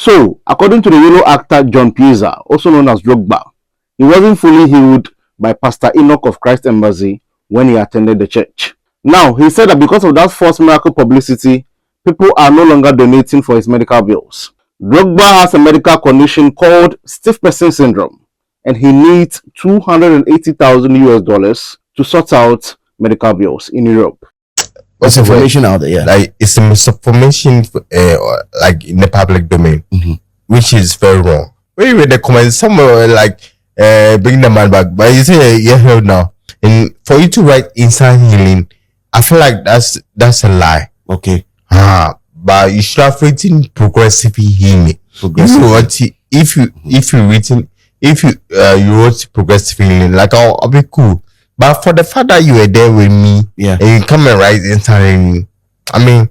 So, according to the Yolo actor John Peasah, also known as Drogba, he wasn't fully healed by Pastor Enoch of Christ Embassy when he attended the church. Now, he said that because of that false miracle publicity, people are no longer donating for his medical bills. Drogba has a medical condition called stiff person syndrome, and he needs $280,000 to sort out medical bills in Europe. What's information out there? Yeah, like it's a misinformation, like in the public domain, which is very wrong. When you read the comments, somewhere like bring the man back, but you say you're healed now, and for you to write instant healing, I feel like that's a lie. Okay. But you should have written progressive healing. If you wrote progressive healing, like I'll be cool. But for the fact that you were there with me, yeah, and you come and write instantly, I mean,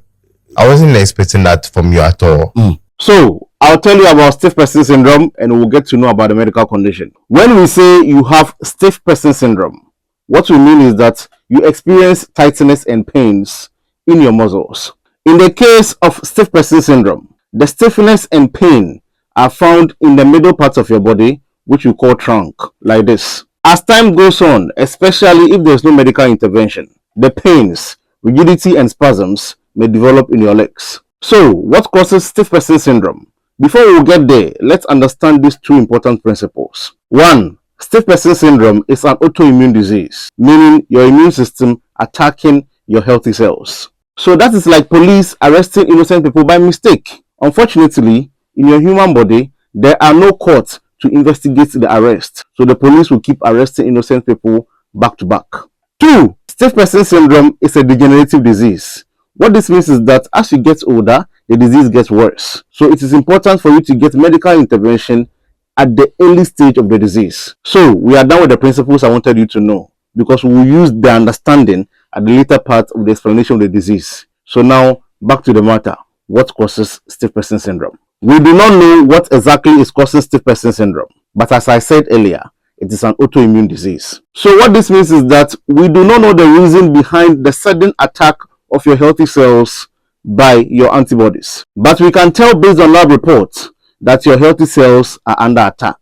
I wasn't expecting that from you at all. So, I'll tell you about stiff person syndrome and we'll get to know about the medical condition. When we say you have stiff person syndrome, what we mean is that you experience tightness and pains in your muscles. In the case of stiff person syndrome, the stiffness and pain are found in the middle part of your body, which we call trunk, like this. As time goes on, especially if there's no medical intervention, the pains, rigidity, and spasms may develop in your legs. So, what causes stiff person syndrome? Before we get there, let's understand these two important principles. 1. Stiff person syndrome is an autoimmune disease, meaning your immune system attacking your healthy cells. So that is like police arresting innocent people by mistake. Unfortunately, in your human body, there are no courts to investigate the arrest. So the police will keep arresting innocent people back to back. 2. Stiff person syndrome is a degenerative disease. What this means is that as you get older, the disease gets worse. So it is important for you to get medical intervention at the early stage of the disease. So we are done with the principles I wanted you to know, because we will use the understanding at the later part of the explanation of the disease. So now back to the matter. What causes stiff person syndrome? We do not know what exactly is causing stiff person syndrome, but as I said earlier, it is an autoimmune disease. So what this means is that we do not know the reason behind the sudden attack of your healthy cells by your antibodies, but we can tell based on lab reports that your healthy cells are under attack.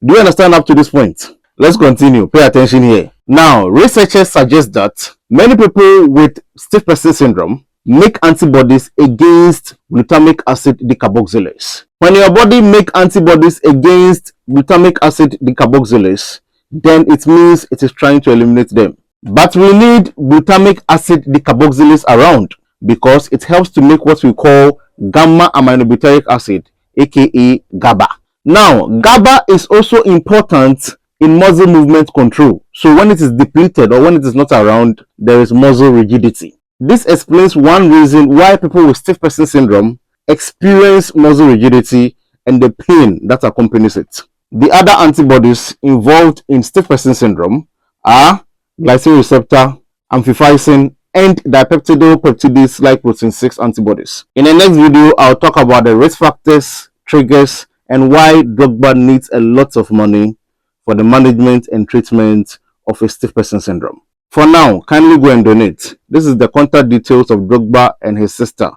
Do you understand up to this point? Let's continue. Pay attention here. Now, researchers suggest that many people with stiff person syndrome make antibodies against glutamic acid decarboxylase. When your body makes antibodies against glutamic acid decarboxylase, then it means it is trying to eliminate them. But we need glutamic acid decarboxylase around because it helps to make what we call gamma aminobutyric acid, aka GABA. Now, GABA is also important in muscle movement control. So when it is depleted or when it is not around, there is muscle rigidity. This explains one reason why people with stiff person syndrome experience muscle rigidity and the pain that accompanies it. The other antibodies involved in stiff person syndrome are glycine receptor, amphiphysine, and dipeptidopeptidase like protein 6 antibodies. In the next video, I'll talk about the risk factors, triggers, and why Drogba needs a lot of money for the management and treatment of a stiff person syndrome. For now, kindly go and donate. This is the contact details of Drogba and his sister,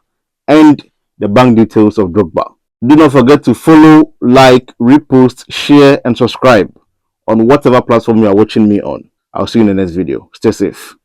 and the bank details of Drogba. Do not forget to follow, like, repost, share, and subscribe on whatever platform you are watching me on. I'll see you in the next video. Stay safe.